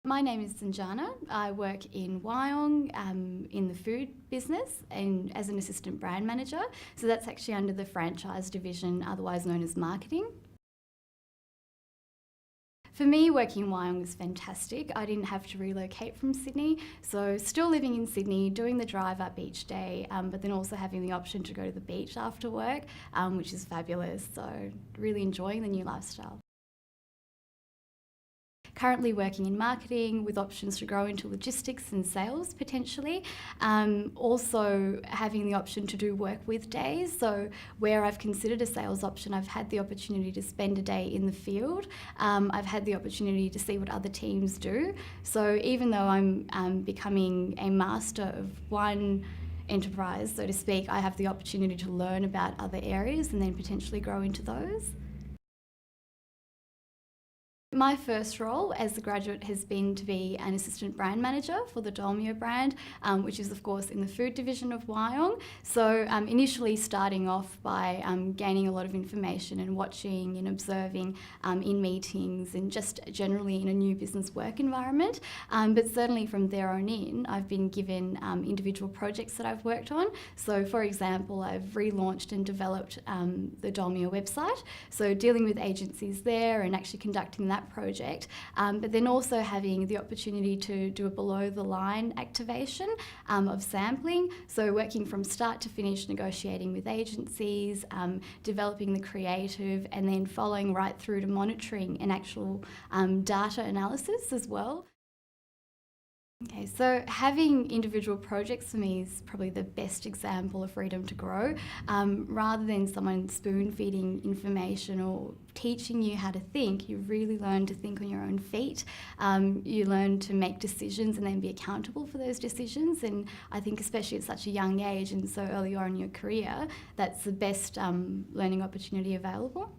My name is Sanjana. I work in Wyong in the food business and as an assistant brand manager. So that's actually under the franchise division, otherwise known as marketing. For me, working in Wyong was fantastic. I didn't have to relocate from Sydney, so still living in Sydney, doing the drive up each day, but then also having the option to go to the beach after work, which is fabulous. So really enjoying the new lifestyle. Currently working in marketing with options to grow into logistics and sales potentially. Also having the option to do work with days. So where I've considered a sales option, I've had the opportunity to spend a day in the field. I've had the opportunity to see what other teams do. So even though I'm becoming a master of one enterprise, so to speak, I have the opportunity to learn about other areas and then potentially grow into those. My first role as a graduate has been to be an assistant brand manager for the Dolmio brand, which is of course in the food division of Wyong. So initially starting off by gaining a lot of information and watching and observing in meetings and just generally in a new business work environment. But certainly from there on in, I've been given individual projects that I've worked on. So for example, I've relaunched and developed the Dolmio website. So dealing with agencies there and actually conducting that project, but then also having the opportunity to do a below the line activation of sampling, so working from start to finish, negotiating with agencies, developing the creative, and then following right through to monitoring and actual data analysis as well. Okay, so having individual projects for me is probably the best example of freedom to grow. Rather than someone spoon-feeding information or teaching you how to think, you really learn to think on your own feet. You learn to make decisions and then be accountable for those decisions. And I think especially at such a young age and so early on in your career, that's the best learning opportunity available.